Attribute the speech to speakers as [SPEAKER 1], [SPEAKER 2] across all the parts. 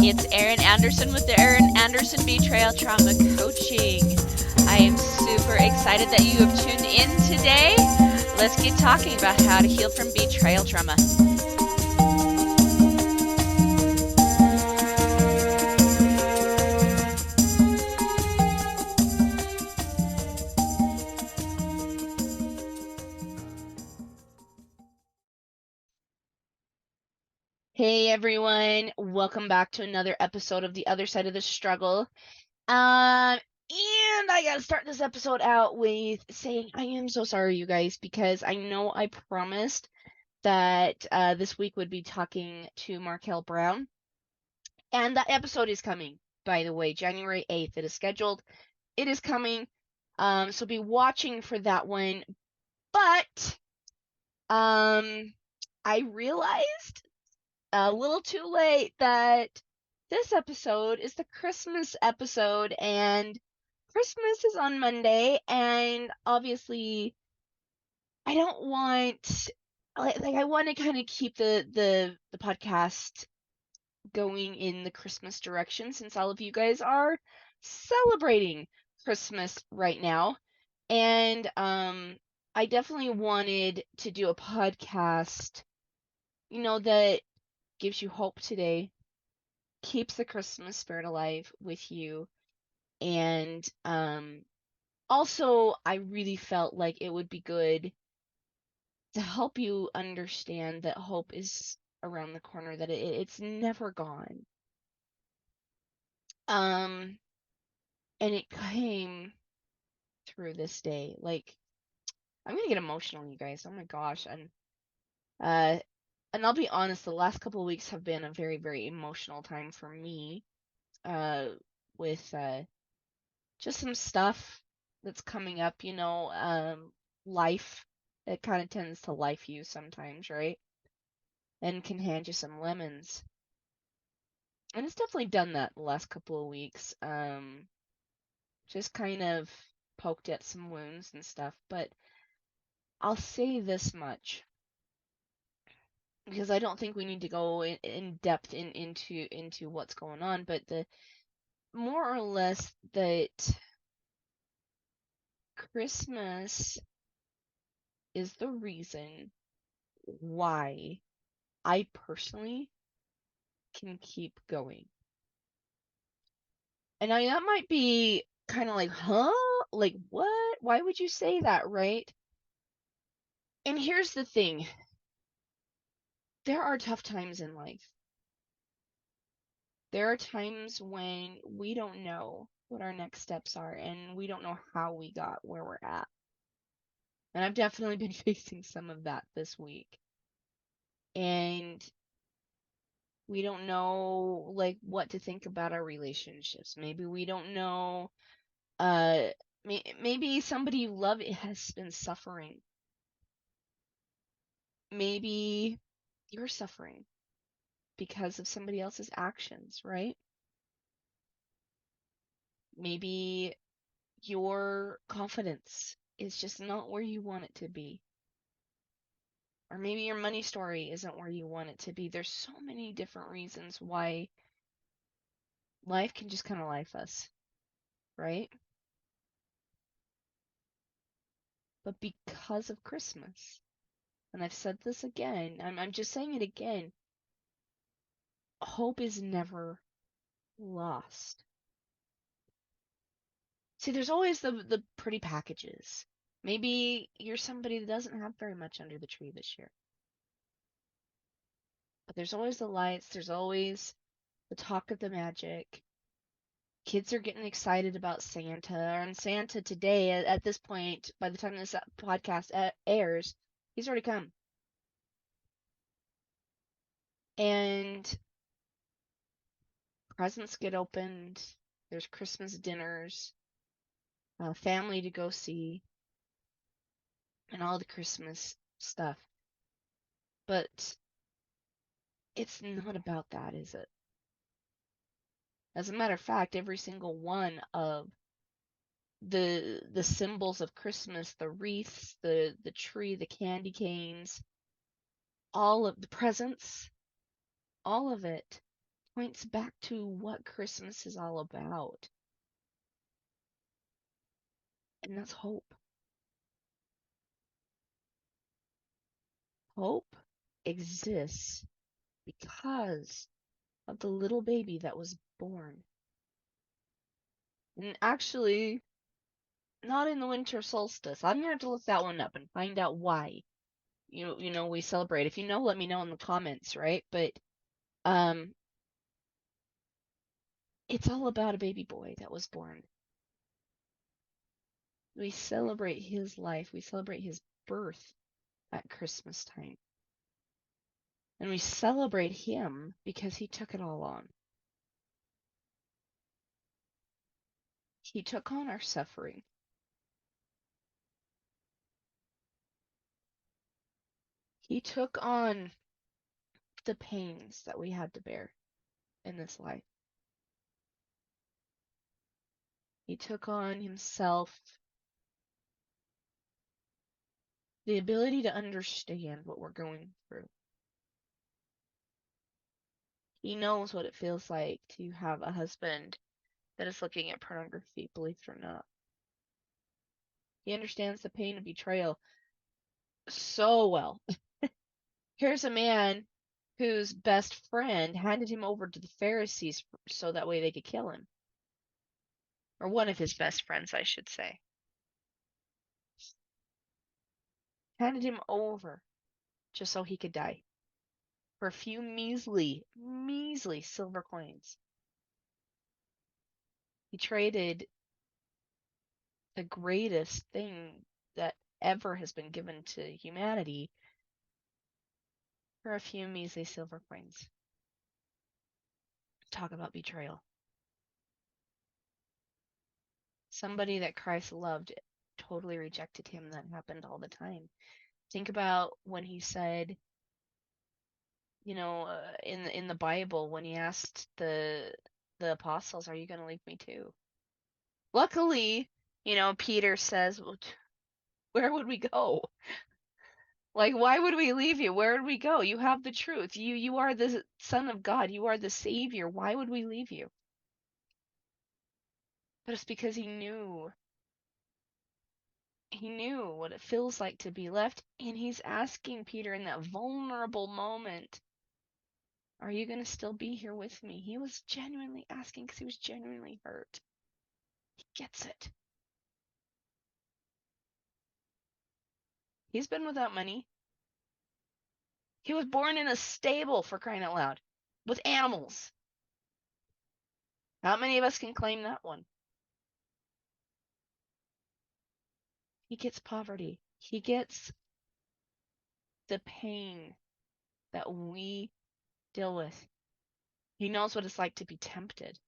[SPEAKER 1] It's Erin Anderson with the Erin Anderson Betrayal Trauma Coaching. I am super excited that you have tuned in today. Let's get talking about how to heal from betrayal trauma. Hey everyone, welcome back to another episode of The Other Side of the Struggle. And I gotta start this episode out with saying I am so sorry, you guys, because I know I promised that this week would be talking to Markel Brown. And that episode is coming, by the way, January 8th. It is scheduled. It is coming. So be watching for that one. But I realized a little too late that this episode is the Christmas episode, and Christmas is on Monday, and obviously I don't want I want to kind of keep the podcast going in the Christmas direction since all of you guys are celebrating Christmas right now. And I definitely wanted to do a podcast, that gives you hope today, keeps the Christmas spirit alive with you. And also, I really felt like it would be good to help you understand that hope is around the corner, that it's never gone. And it came through this day. Like, I'm gonna get emotional, you guys. Oh my gosh. And I'll be honest, the last couple of weeks have been a very, very emotional time for me. With just some stuff that's coming up, life. It kind of tends to life you sometimes, right? And can hand you some lemons. And it's definitely done that the last couple of weeks. Just kind of poked at some wounds and stuff. But I'll say this much, because I don't think we need to go in depth into what's going on, but the more or less that Christmas is the reason why I personally can keep going. And that might be kind of like, huh? Like, what? Why would you say that, right? And here's the thing. There are tough times in life. There are times when we don't know what our next steps are, and we don't know how we got where we're at. And I've definitely been facing some of that this week. And we don't know, like, what to think about our relationships. Maybe we don't know, maybe somebody you love has been suffering. Maybe you're suffering because of somebody else's actions, right? Maybe your confidence is just not where you want it to be. Or maybe your money story isn't where you want it to be. There's so many different reasons why life can just kind of life us, right? But because of Christmas, and I've said this again, I'm just saying it again, hope is never lost. See, there's always the pretty packages. Maybe you're somebody that doesn't have very much under the tree this year. But there's always the lights, there's always the talk of the magic. Kids are getting excited about Santa, and Santa today, at this point, by the time this podcast airs, he's already come. And presents get opened, there's Christmas dinners, family to go see, and all the Christmas stuff. But it's not about that, is it? As a matter of fact, every single one of the symbols of Christmas, the wreaths, the tree, the candy canes, all of the presents, all of it points back to what Christmas is all about. And that's hope. Hope exists because of the little baby that was born. And actually, not in the winter solstice. I'm gonna have to look that one up and find out why. We celebrate. If you know, let me know in the comments, right? But um it's all about a baby boy that was born. We celebrate his life. We celebrate his birth at Christmas time. And we celebrate him because he took it all on. He took on our suffering. He took on the pains that we had to bear in this life. He took on himself the ability to understand what we're going through. He knows what it feels like to have a husband that is looking at pornography, believe it or not. He understands the pain of betrayal so well. Here's a man whose best friend handed him over to the Pharisees so that way they could kill him. Or one of his best friends, I should say. Handed him over just so he could die for a few measly, measly silver coins. He traded the greatest thing that ever has been given to humanity for a few measly silver coins. Talk about betrayal. Somebody that Christ loved totally rejected him. That happened all the time. Think about when he said, in the Bible, when he asked the apostles, "Are you going to leave me too?" Luckily, Peter says, well, "Where would we go? Like, why would we leave you? Where would we go? You have the truth. You are the Son of God. You are the Savior. Why would we leave you?" But it's because he knew what it feels like to be left, and he's asking Peter in that vulnerable moment, "Are you going to still be here with me?" He was genuinely asking because he was genuinely hurt. He gets it. He's been without money. He was born in a stable, for crying out loud, with animals. How many of us can claim that one? He gets poverty. He gets the pain that we deal with. He knows what it's like to be tempted.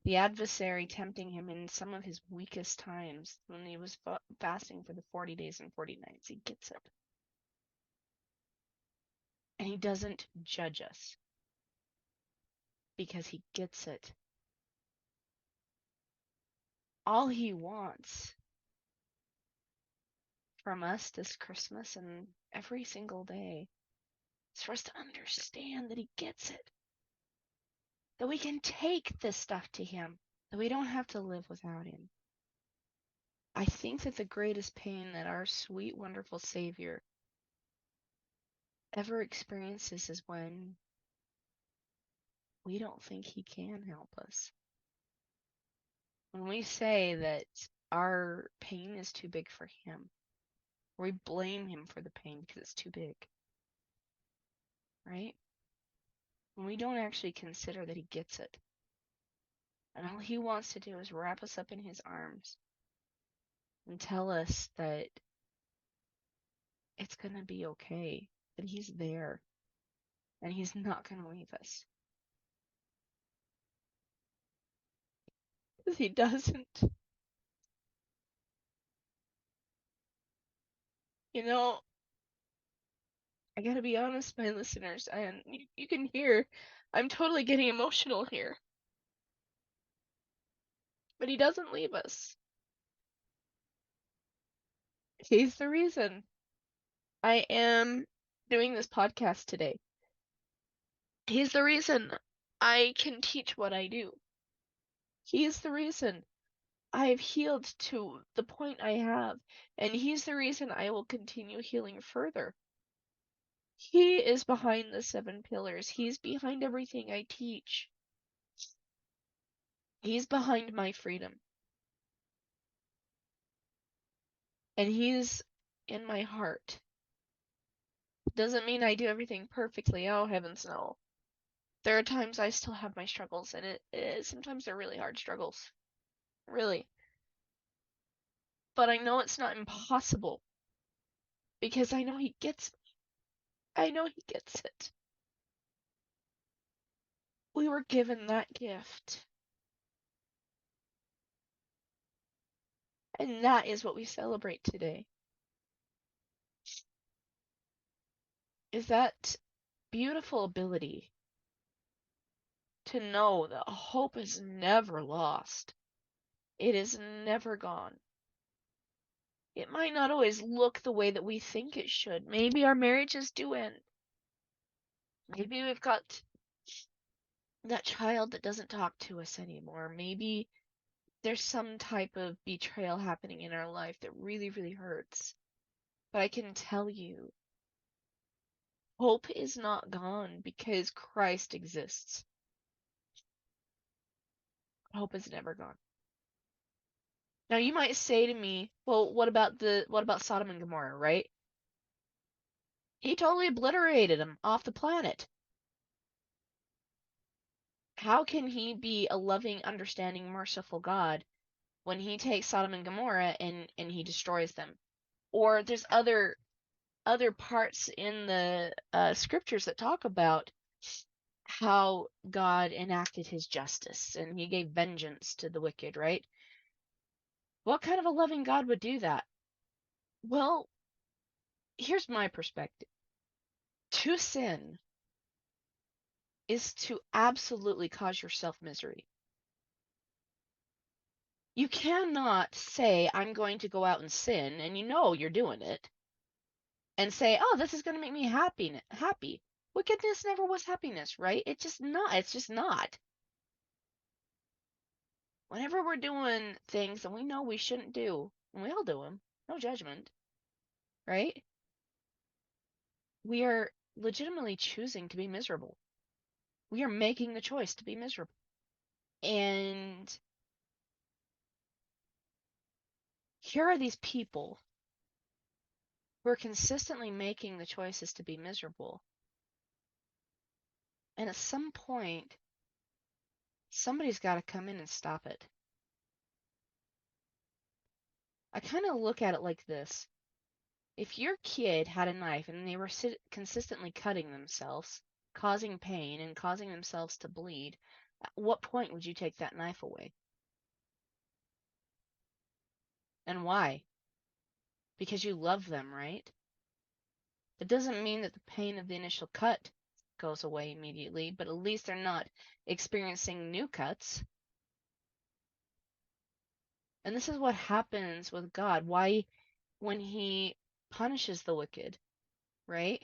[SPEAKER 1] The adversary tempting him in some of his weakest times when he was fasting for the 40 days and 40 nights. He gets it. And he doesn't judge us because he gets it. All he wants from us this Christmas and every single day is for us to understand that he gets it. That we can take this stuff to him. That we don't have to live without him. I think that the greatest pain that our sweet, wonderful Savior ever experiences is when we don't think he can help us. When we say that our pain is too big for him, or we blame him for the pain because it's too big, right? When we don't actually consider that he gets it. And all he wants to do is wrap us up in his arms and tell us that it's going to be okay, that he's there, and he's not going to leave us. Because he doesn't. You know, I gotta be honest, my listeners, and you can hear I'm totally getting emotional here. But he doesn't leave us. He's the reason I am doing this podcast today. He's the reason I can teach what I do. He's the reason I've healed to the point I have, and he's the reason I will continue healing further. He is behind the 7 pillars. He's behind everything I teach. He's behind my freedom. And he's in my heart. Doesn't mean I do everything perfectly. Oh, heavens no. There are times I still have my struggles, and sometimes they're really hard struggles. Really. But I know it's not impossible because I know he gets me. I know he gets it. We were given that gift. And that is what we celebrate today. Is that beautiful ability to know that hope is never lost. It is never gone. It might not always look the way that we think it should. Maybe our marriages do end. Maybe we've got that child that doesn't talk to us anymore. Maybe there's some type of betrayal happening in our life that really, really hurts. But I can tell you, hope is not gone because Christ exists. Hope is never gone. Now you might say to me, well, what about Sodom and Gomorrah, right? He totally obliterated them off the planet. How can he be a loving, understanding, merciful God when he takes Sodom and Gomorrah and he destroys them? Or there's other parts in the scriptures that talk about how God enacted his justice and he gave vengeance to the wicked, right? What kind of a loving God would do that? Well, here's my perspective. To sin is to absolutely cause yourself misery. You cannot say, I'm going to go out and sin, and you know you're doing it, and say, oh, this is going to make me happy. Wickedness never was happiness, right? It's just not. It's just not. Whenever we're doing things that we know we shouldn't do, and we all do them, no judgment, right? We are legitimately choosing to be miserable. We are making the choice to be miserable. And here are these people who are consistently making the choices to be miserable. And at some point, somebody's got to come in and stop it. I kind of look at it like this. If your kid had a knife and they were consistently cutting themselves, causing pain and causing themselves to bleed, at what point would you take that knife away? And why? Because you love them, right? It doesn't mean that the pain of the initial cut goes away immediately, but at least they're not experiencing new cuts. And this is what happens with God. Why, when he punishes the wicked, right?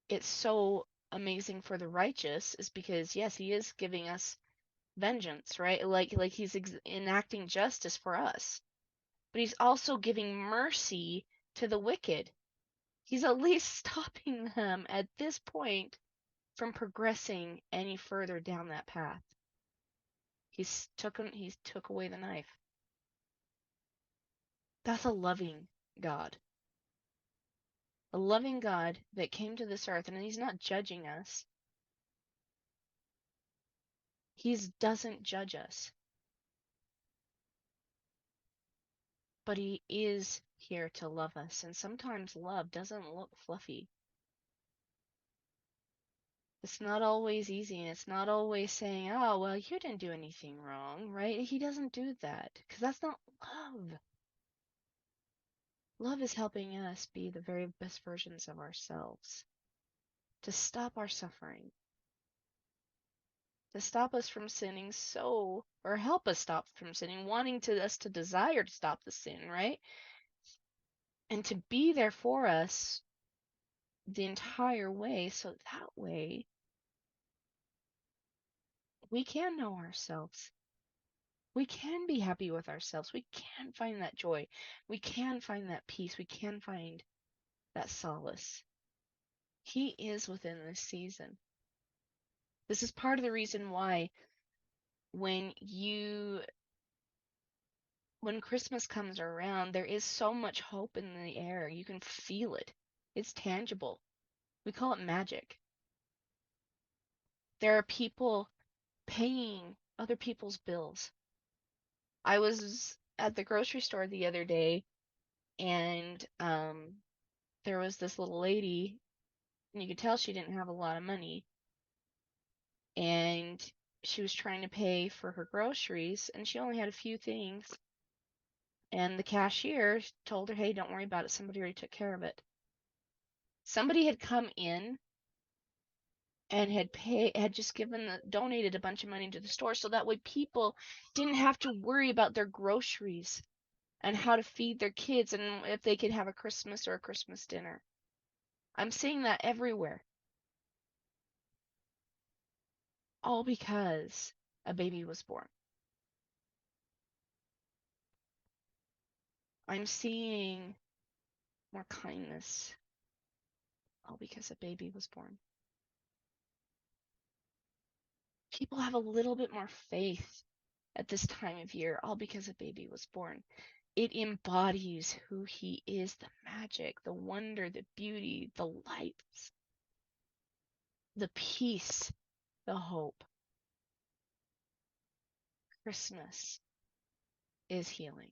[SPEAKER 1] It's so amazing for the righteous is because yes, he is giving us vengeance, right? Like he's enacting justice for us. But he's also giving mercy to the wicked. He's at least stopping them at this point from progressing any further down that path. He's took away the knife. That's a loving God. A loving God that came to this earth, and he's not judging us. He doesn't judge us. But he is here to love us, and sometimes love doesn't look fluffy. It's not always easy, and it's not always saying, oh, well, you didn't do anything wrong, right? He doesn't do that, because that's not love. Love is helping us be the very best versions of ourselves, to stop our suffering, to stop us from sinning or help us stop from sinning, wanting us to desire to stop the sin, right? And to be there for us the entire way, so that way we can know ourselves. We can be happy with ourselves. We can find that joy. We can find that peace. We can find that solace. He is within this season. This is part of the reason why when you when Christmas comes around, there is so much hope in the air. You can feel it. It's tangible. We call it magic. There are people paying other people's bills. I was at the grocery store the other day, and there was this little lady, and you could tell she didn't have a lot of money, and she was trying to pay for her groceries, and she only had a few things. And the cashier told her, "Hey, don't worry about it. Somebody already took care of it." Somebody had come in and had just donated a bunch of money to the store so that way people didn't have to worry about their groceries and how to feed their kids and if they could have a Christmas or a Christmas dinner. I'm seeing that everywhere. All because a baby was born. I'm seeing more kindness. All because a baby was born. People have a little bit more faith at this time of year, all because a baby was born. It embodies who he is, the magic, the wonder, the beauty, the lights, the peace, the hope. Christmas is healing.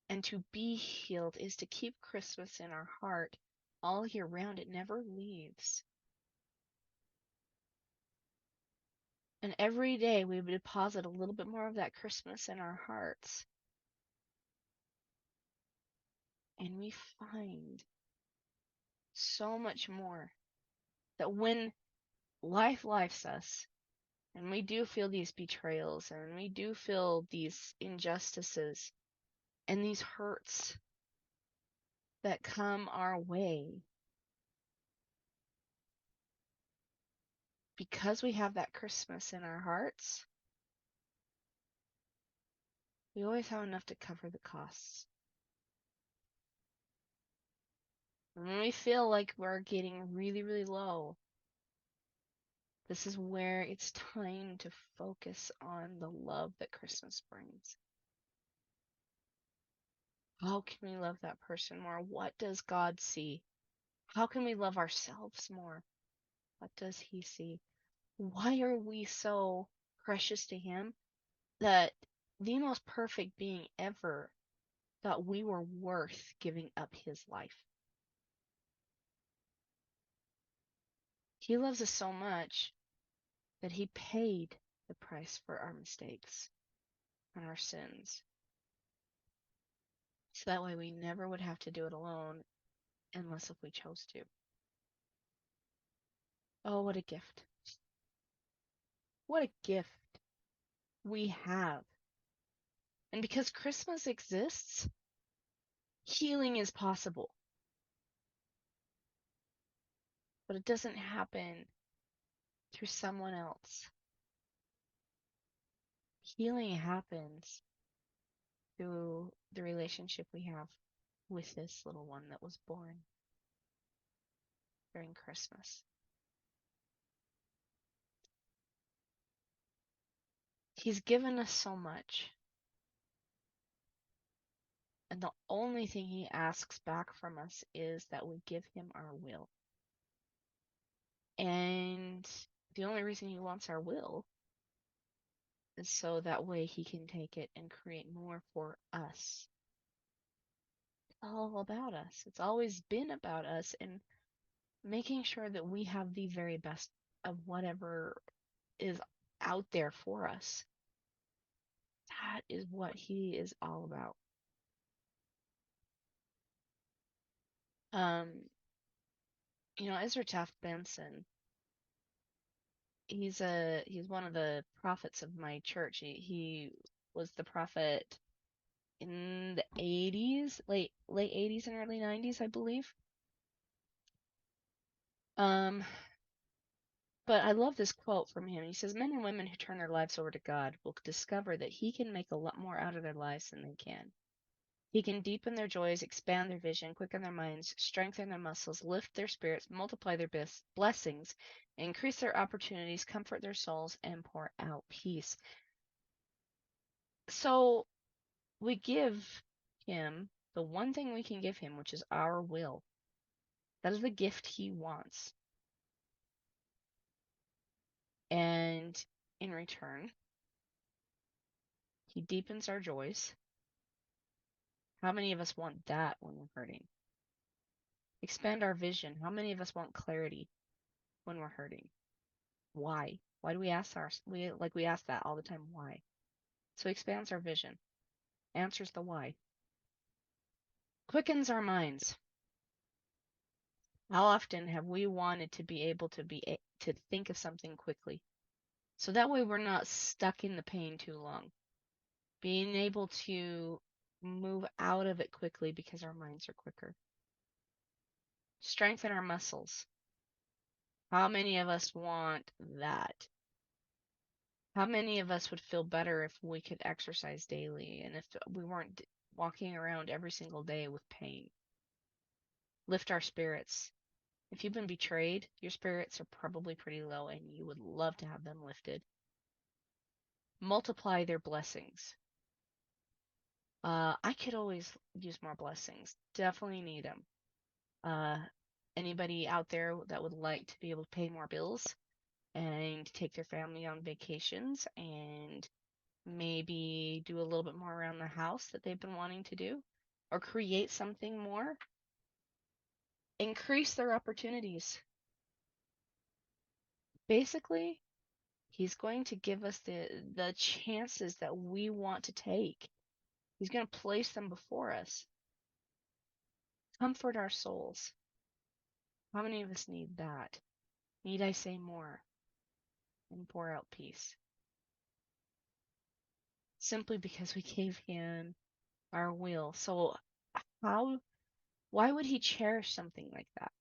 [SPEAKER 1] And to be healed is to keep Christmas in our heart all year round. It never leaves. And every day we deposit a little bit more of that Christmas in our hearts. And we find so much more that when life lifes us, and we do feel these betrayals, and we do feel these injustices, and these hurts that come our way, because we have that Christmas in our hearts, we always have enough to cover the costs. And when we feel like we're getting really, really low, this is where it's time to focus on the love that Christmas brings. How can we love that person more? What does God see? How can we love ourselves more? What does He see? Why are we so precious to Him that the most perfect being ever thought we were worth giving up His life? He loves us so much that He paid the price for our mistakes and our sins. So that way we never would have to do it alone unless if we chose to. Oh, what a gift. What a gift we have. And because Christmas exists, healing is possible. But it doesn't happen through someone else. Healing happens through the relationship we have with this little one that was born during Christmas. He's given us so much. And the only thing he asks back from us is that we give him our will. And the only reason he wants our will is so that way he can take it and create more for us. It's all about us. It's always been about us and making sure that we have the very best of whatever is out there for us. That is what he is all about. Um, Ezra Taft Benson, he's one of the prophets of my church. He was the prophet in the 80s, late 80s and early 90s, I believe. Um, but I love this quote from him. He says, "Men and women who turn their lives over to God will discover that He can make a lot more out of their lives than they can. He can deepen their joys, expand their vision, quicken their minds, strengthen their muscles, lift their spirits, multiply their blessings, increase their opportunities, comfort their souls, and pour out peace." So we give Him the one thing we can give Him, which is our will. That is the gift He wants. And in return, He deepens our joys. How many of us want that when we're hurting? Expand our vision. How many of us want clarity when we're hurting? Why? Why do we ask we ask that all the time? Why? So he expands our vision, answers the why, quickens our minds. How often have we wanted to be able to think of something quickly? So that way we're not stuck in the pain too long. Being able to move out of it quickly because our minds are quicker. Strengthen our muscles. How many of us want that? How many of us would feel better if we could exercise daily and if we weren't walking around every single day with pain? Lift our spirits. If you've been betrayed, your spirits are probably pretty low and you would love to have them lifted. Multiply their blessings. I could always use more blessings. Definitely need them. Uh, Anybody out there that would like to be able to pay more bills and take their family on vacations and maybe do a little bit more around the house that they've been wanting to do, or create something more, increase their opportunities. Basically, He's going to give us the chances that we want to take. He's going to place them before us. Comfort our souls. How many of us need that? Need I say more? And pour out peace. Simply because we gave Him our will. So why would He cherish something like that?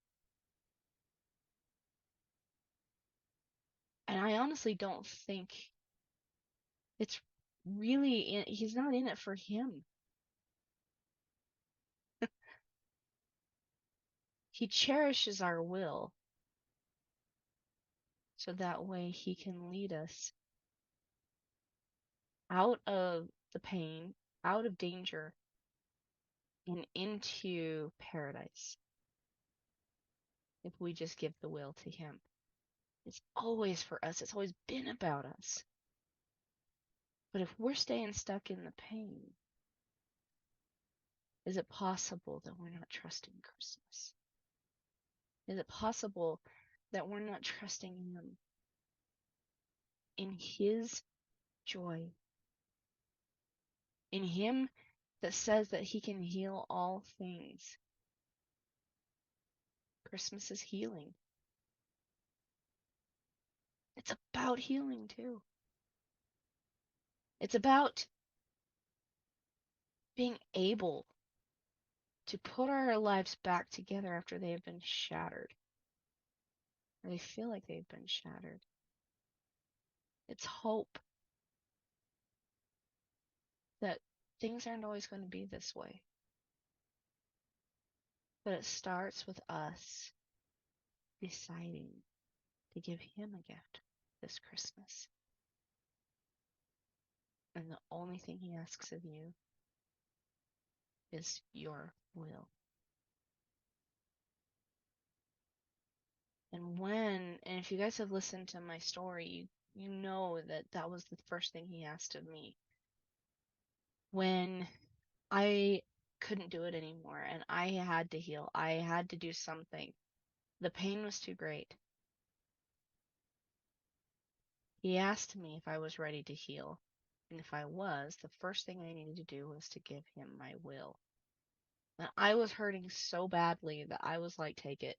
[SPEAKER 1] And I honestly don't think it's really He's not in it for Him. He cherishes our will so that way He can lead us out of the pain, out of danger, and into paradise if we just give the will to Him. It's always for us, it's always been about us. But if we're staying stuck in the pain, is it possible that we're not trusting Christmas? Is it possible that we're not trusting Him in His joy, in Him that says that He can heal all things? Christmas is healing. It's about healing too. It's about being able to put our lives back together after they have been shattered, or they feel like they've been shattered. It's hope that things aren't always going to be this way. But it starts with us deciding to give Him a gift this Christmas. And the only thing He asks of you is your will. And if you guys have listened to my story, you know that that was the first thing He asked of me. When I couldn't do it anymore and I had to heal, I had to do something. The pain was too great. He asked me if I was ready to heal. And if I was, the first thing I needed to do was to give Him my will. And I was hurting so badly that I was like, take it.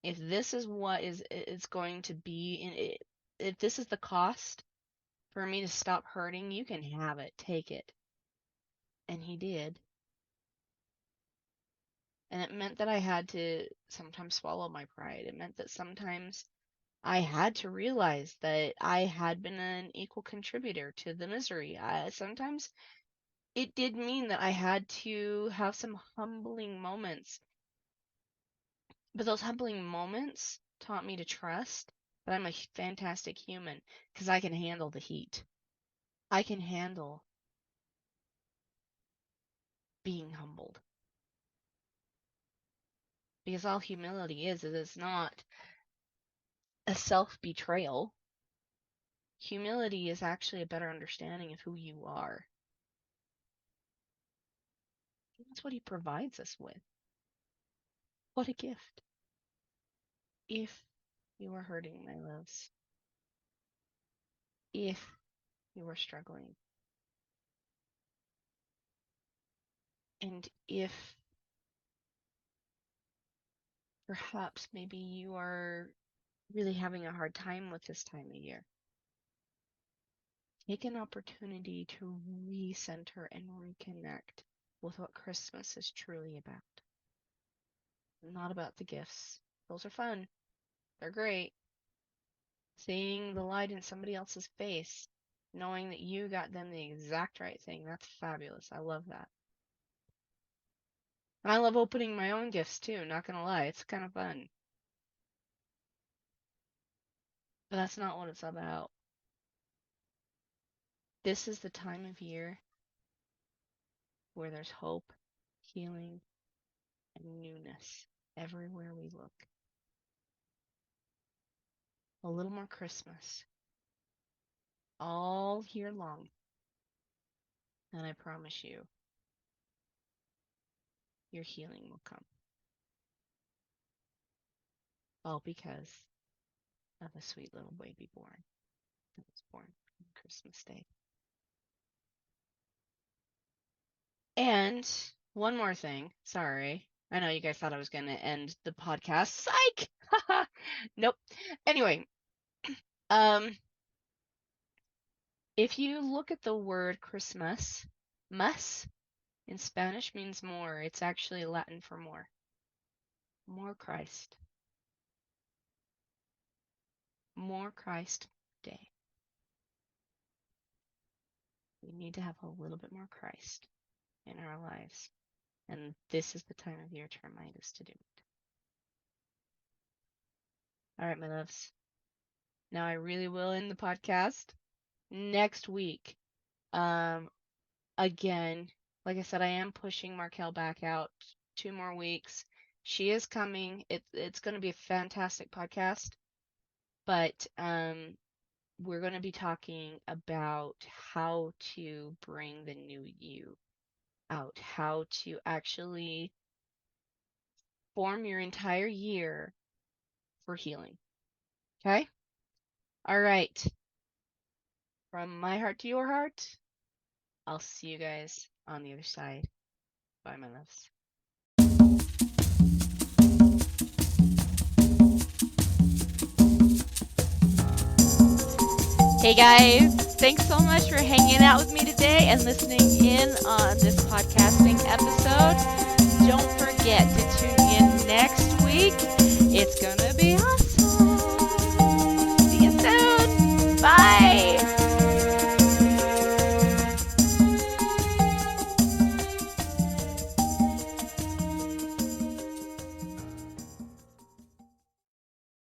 [SPEAKER 1] If this is what it's going to be, if this is the cost for me to stop hurting, you can have it. Take it. And He did. And it meant that I had to sometimes swallow my pride. It meant that sometimes I had to realize that I had been an equal contributor to the misery. Sometimes it did mean that I had to have some humbling moments. But those humbling moments taught me to trust that I'm a fantastic human because I can handle the heat. I can handle being humbled. Because all humility is it's not a self-betrayal. Humility is actually a better understanding of who you are. That's what he provides us with. What a gift. If you are hurting, my loves, if you are struggling, and if perhaps maybe you are really having a hard time with this time of year, take an opportunity to recenter and reconnect with what Christmas is truly about. Not about the gifts. Those are fun. They're great. Seeing the light in somebody else's face, knowing that you got them the exact right thing, that's fabulous. I love that. And I love opening my own gifts too, not gonna lie. It's kind of fun. But that's not what it's about. This is the time of year where there's hope, healing, and newness everywhere we look. A little more Christmas all year long. And I promise you, your healing will come. All because of a sweet little baby born that was born on Christmas Day. And one more thing. Sorry. I know you guys thought I was going to end the podcast. Psych! Nope. Anyway, if you look at the word Christmas, mas in Spanish means more. It's actually Latin for more. More Christ. More Christ Day. We need to have a little bit more Christ in our lives. And this is the time of year to remind us to do it. All right, my loves. Now I really will end the podcast next week. Again, like I said, I am pushing Markel back out 2 more weeks. She is coming. It's going to be a fantastic podcast, but we're going to be talking about how to bring the new you out, how to actually form your entire year for healing. Okay? All right. From my heart to your heart, I'll see you guys on the other side. Bye, my loves. Hey guys, thanks so much for hanging out with me today and listening in on this podcasting episode. Don't forget to tune in next week. It's gonna